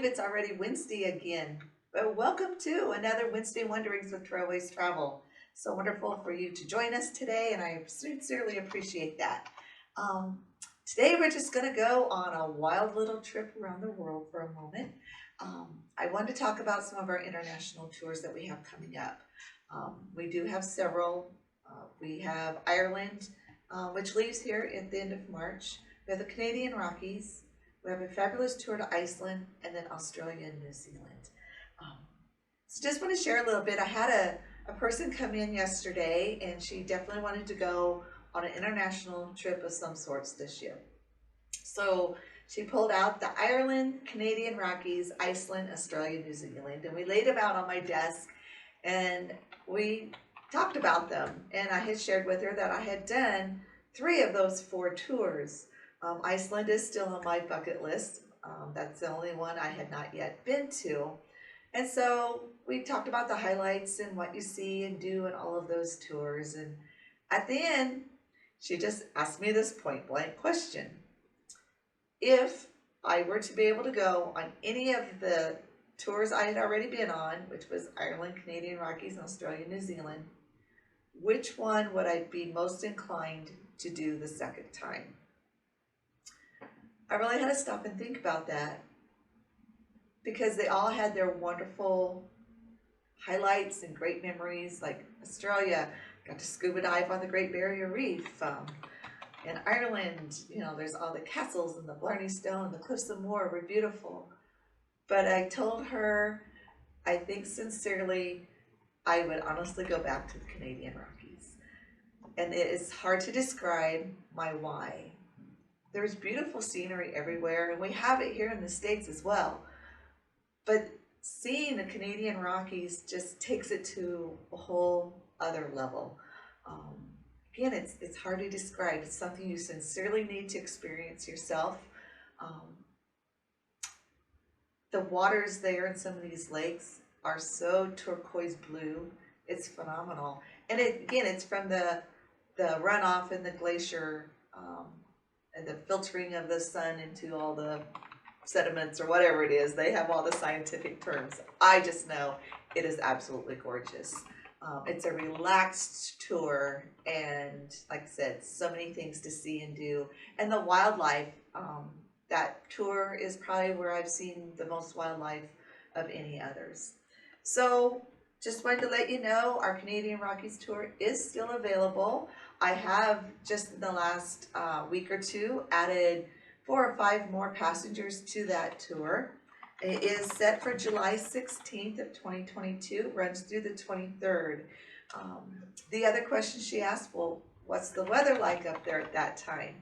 believe it's already Wednesday again. But welcome to another Wednesday Wonderings with Trailways Travel. So wonderful for you to join us today, and I sincerely appreciate that. Um, Today we're just going to go on a wild little trip around the world for a moment. I wanted to talk about some of our international tours that we have coming up. We do have several. We have Ireland, which leaves here at the end of March. We have the Canadian Rockies. We have a fabulous tour to Iceland, and then Australia and New Zealand. So just want to share a little bit. I had a person come in yesterday, and she definitely wanted to go on an international trip of some sorts this year. So she pulled out the Ireland, Canadian Rockies, Iceland, Australia, New Zealand, and we laid them out on my desk, and we talked about them. And I had shared with her that I had done 3 of those 4 tours. Iceland is still on my bucket list. That's the only one I had not yet been to. And so we talked about the highlights and what you see and do and all of those tours. And at the end, she just asked me this point blank question. If I were to be able to go on any of the tours I had already been on, which was Ireland, Canadian Rockies, and Australia, New Zealand, which one would I be most inclined to do the second time? I really had to stop and think about that because they all had their wonderful highlights and great memories. Like Australia, got to scuba dive on the Great Barrier Reef. In Ireland, there's all the castles and the Blarney Stone and the Cliffs of Moher were beautiful. But I told her, I think sincerely, I would honestly go back to the Canadian Rockies. And it is hard to describe my why. There's beautiful scenery everywhere, and we have it here in the States as well. But seeing the Canadian Rockies just takes it to a whole other level. Again, it's hard to describe. It's something you sincerely need to experience yourself. The waters there in some of these lakes are so turquoise blue. It's phenomenal. And it's from the runoff in the glacier and the filtering of the sun into all the sediments or whatever it is. They have all the scientific terms. I just know it is absolutely gorgeous. It's a relaxed tour, and like I said, so many things to see and do. And the wildlife, that tour is probably where I've seen the most wildlife of any others. So just wanted to let you know our Canadian Rockies tour is still available. I have just in the last week or two added 4 or 5 more passengers to that tour. It is set for July 16th of 2022, runs through the 23rd. The other question she asked, well, what's the weather like up there at that time?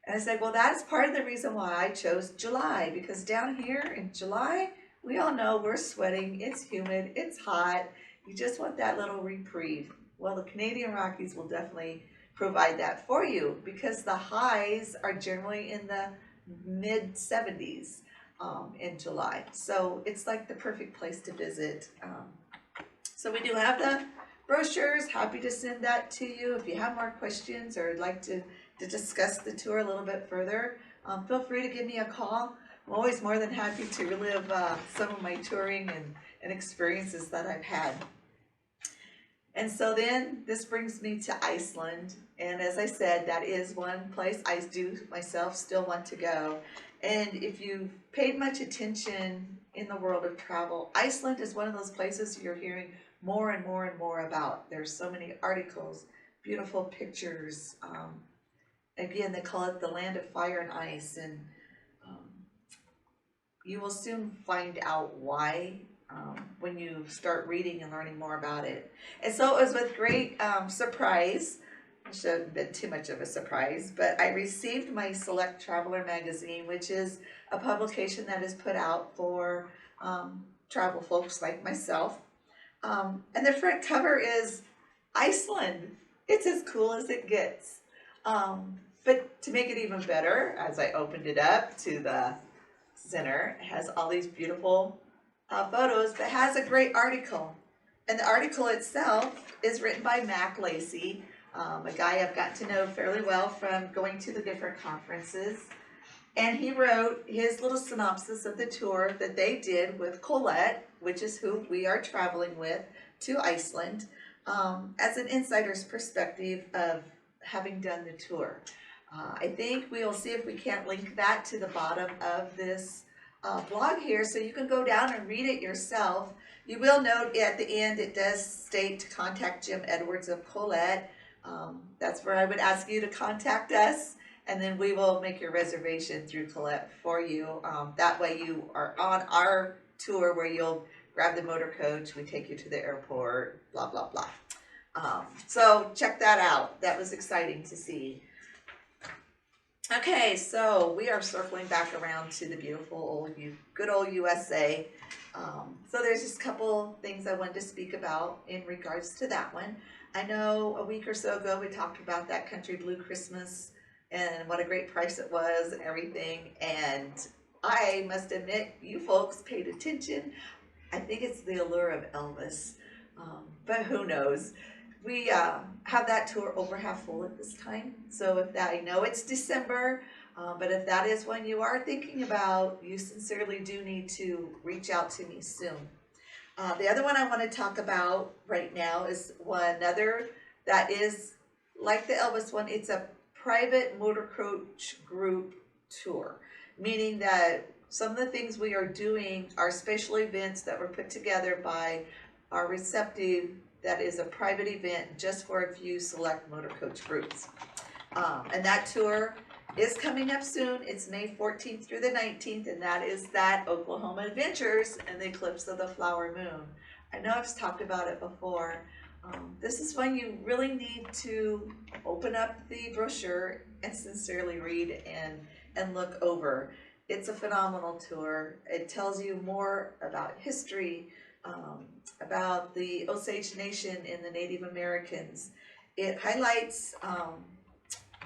And I said, well, that's part of the reason why I chose July, because down here in July, we all know we're sweating, it's humid, it's hot, you just want that little reprieve. Well, the Canadian Rockies will definitely provide that for you because the highs are generally in the mid 70s in July. So it's like the perfect place to visit. So we do have the brochures, happy to send that to you. If you have more questions or would like to discuss the tour a little bit further, feel free to give me a call. I'm always more than happy to relive some of my touring and experiences that I've had. And so then this brings me to Iceland. And as I said, that is one place I do myself still want to go. And if you've paid much attention in the world of travel, Iceland is one of those places you're hearing more and more and more about. There's so many articles, beautiful pictures. Again, they call it the land of fire and ice. And you will soon find out why when you start reading and learning more about it. And so it was with great surprise. It shouldn't have been too much of a surprise, but I received my Select Traveler magazine, which is a publication that is put out for travel folks like myself. And the front cover is Iceland. It's as cool as it gets. But to make it even better, as I opened it up to the center, it has all these beautiful photos, but has a great article. And the article itself is written by Mac Lacey, a guy I've gotten to know fairly well from going to the different conferences. And he wrote his little synopsis of the tour that they did with Colette, which is who we are traveling with, to Iceland, as an insider's perspective of having done the tour. I think we'll see if we can't link that to the bottom of this blog here, so you can go down and read it yourself. You will note at the end it does state to contact Jim Edwards of Colette. That's where I would ask you to contact us, and then we will make your reservation through Colette for you. That way you are on our tour where you'll grab the motor coach, we take you to the airport, blah, blah, blah. So check that out. That was exciting to see. Okay, so we are circling back around to the beautiful old, good old USA. So there's just a couple things I wanted to speak about in regards to that one. I know a week or so ago we talked about that Country Blue Christmas and what a great price it was and everything. And I must admit, you folks paid attention. I think it's the allure of Elvis, but who knows? We have that tour over half full at this time. So if that, I know it's December, but if that is one you are thinking about, you sincerely do need to reach out to me soon. The other one I want to talk about right now is one other that is like the Elvis one. It's a private motor coach group tour, meaning that some of the things we are doing are special events that were put together by our receptive. That is a private event just for a few select motor coach groups. And that tour is coming up soon. It's May 14th through the 19th, and that is that Oklahoma Adventures and the Eclipse of the Flower Moon. I know I've talked about it before. This is when you really need to open up the brochure and sincerely read and look over. It's a phenomenal tour. It tells you more about history, about the Osage Nation and the Native Americans. It highlights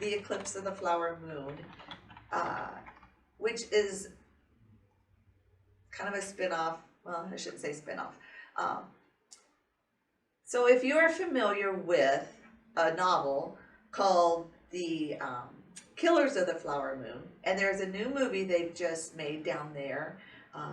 the eclipse of the flower moon, which is kind of a spin-off. Well, I shouldn't say spin-off. So if you are familiar with a novel called The Killers of the Flower Moon, and there's a new movie they've just made down there.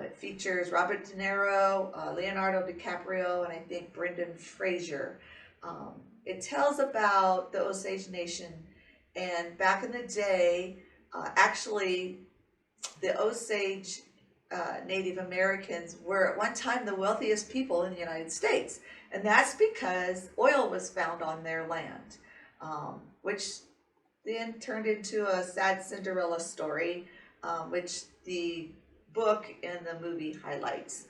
It features Robert De Niro, Leonardo DiCaprio, and I think Brendan Fraser. It tells about the Osage Nation, and back in the day, actually, the Osage Native Americans were at one time the wealthiest people in the United States, and that's because oil was found on their land, which then turned into a sad Cinderella story, which the book and the movie highlights.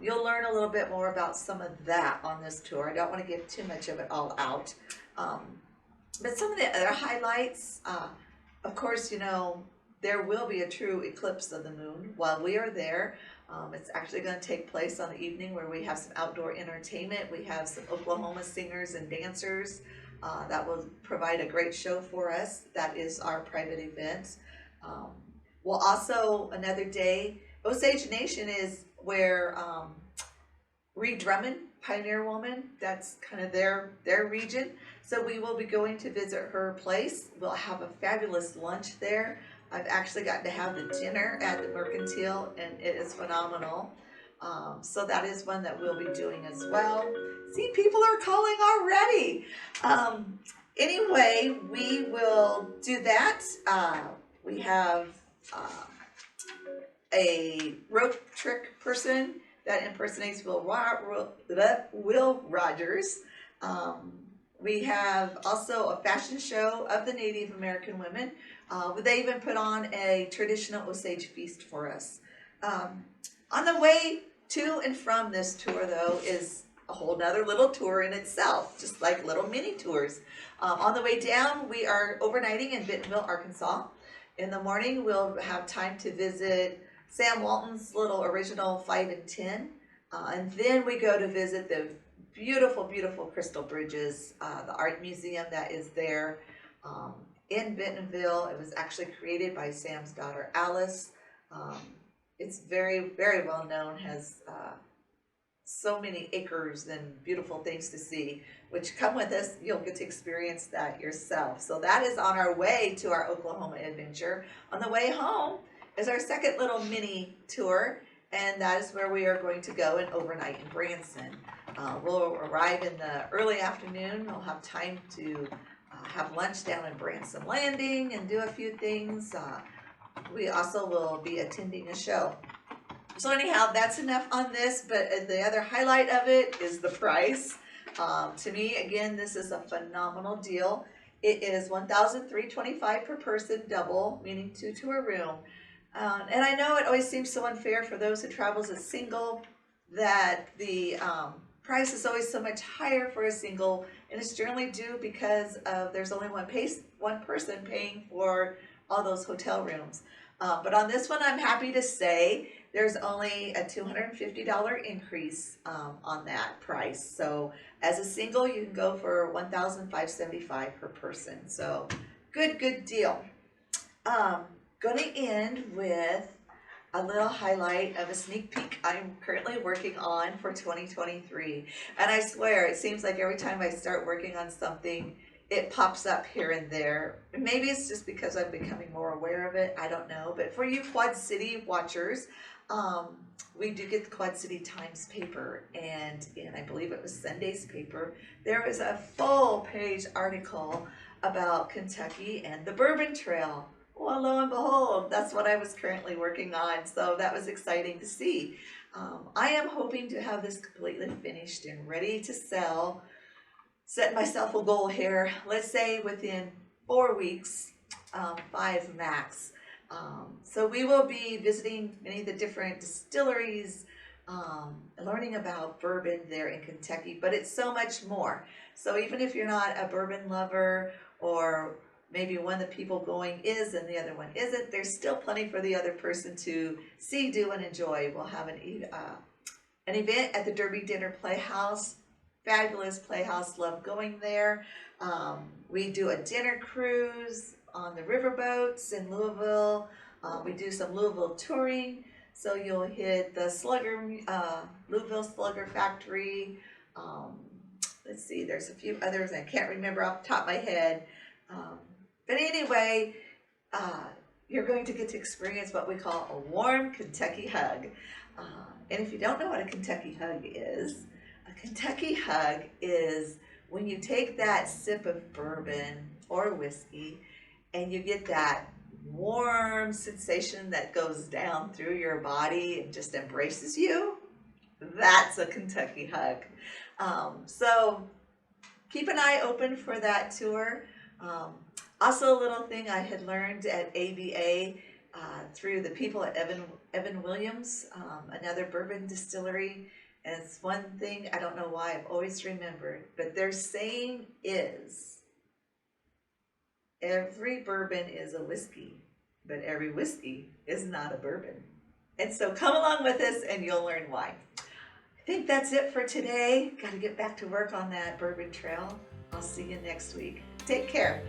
You'll learn a little bit more about some of that on this tour. I don't want to give too much of it all out. But some of the other highlights, of course, you know, there will be a true eclipse of the moon while we are there. It's actually going to take place on the evening where we have some outdoor entertainment. We have some Oklahoma singers and dancers that will provide a great show for us. That is our private event. We'll also, another day, Osage Nation is where Reed Drummond, Pioneer Woman, that's kind of their region. So we will be going to visit her place. We'll have a fabulous lunch there. I've actually gotten to have the dinner at the Mercantile, and it is phenomenal. So that is one that we'll be doing as well. See, people are calling already. Anyway, we will do that. We have a rope trick person that impersonates Will Rogers. We have also a fashion show of the Native American women. They even put on a traditional Osage feast for us. On the way to and from this tour, though, is a whole nother little tour in itself, just like little mini tours. On the way down, we are overnighting in Bentonville, Arkansas. In the morning, we'll have time to visit Sam Walton's little original 5 and 10. And then we go to visit the beautiful, beautiful crystal bridges, the art museum that is there in Bentonville. It was actually created by Sam's daughter, Alice. It's very, very well known, has so many acres and beautiful things to see. which come with us, you'll get to experience that yourself. So that is on our way to our Oklahoma adventure. On the way home is our second little mini tour, and that is where we are going to go and overnight in Branson. We'll arrive in the early afternoon. We'll have time to have lunch down in Branson Landing and do a few things. We also will be attending a show. So anyhow, that's enough on this, but the other highlight of it is the price. To me, again, this is a phenomenal deal. It is $1,325 per person, double, meaning 2 to a room. And I know it always seems so unfair for those who travels as single that the price is always so much higher for a single, and it's generally due because of there's only one person paying for all those hotel rooms. But on this one, I'm happy to say there's only a $250 increase on that price. So as a single, you can go for $1,575 per person. So good deal. Going to end with a little highlight of a sneak peek I'm currently working on for 2023. And I swear, it seems like every time I start working on something, it pops up here and there. Maybe it's just because I'm becoming more aware of it. I don't know. But for you Quad City watchers, we do get the Quad City Times paper. And in, I believe it was Sunday's paper, there was a full page article about Kentucky and the Bourbon Trail. Well, lo and behold, that's what I was currently working on. So that was exciting to see. I am hoping to have this completely finished and ready to sell. Set myself a goal here, let's say within 4 weeks, 5 max. So we will be visiting many of the different distilleries, learning about bourbon there in Kentucky, but it's so much more. So even if you're not a bourbon lover, or maybe one of the people going is and the other one isn't, there's still plenty for the other person to see, do, and enjoy. We'll have an event at the Derby Dinner Playhouse. Fabulous playhouse, love going there. We do a dinner cruise on the riverboats in Louisville. We do some Louisville touring, so you'll hit the Louisville Slugger Factory. Let's see, there's a few others I can't remember off the top of my head. But anyway, you're going to get to experience what we call a warm Kentucky hug. And if you don't know what a Kentucky hug is, a Kentucky hug is when you take that sip of bourbon or whiskey and you get that warm sensation that goes down through your body and just embraces you. That's a Kentucky hug. So keep an eye open for that tour. Also, a little thing I had learned at ABA through the people at Evan Williams, another bourbon distillery. And it's one thing, I don't know why, I've always remembered, but their saying is, every bourbon is a whiskey, but every whiskey is not a bourbon. And so come along with us and you'll learn why. I think that's it for today. Got to get back to work on that bourbon trail. I'll see you next week. Take care.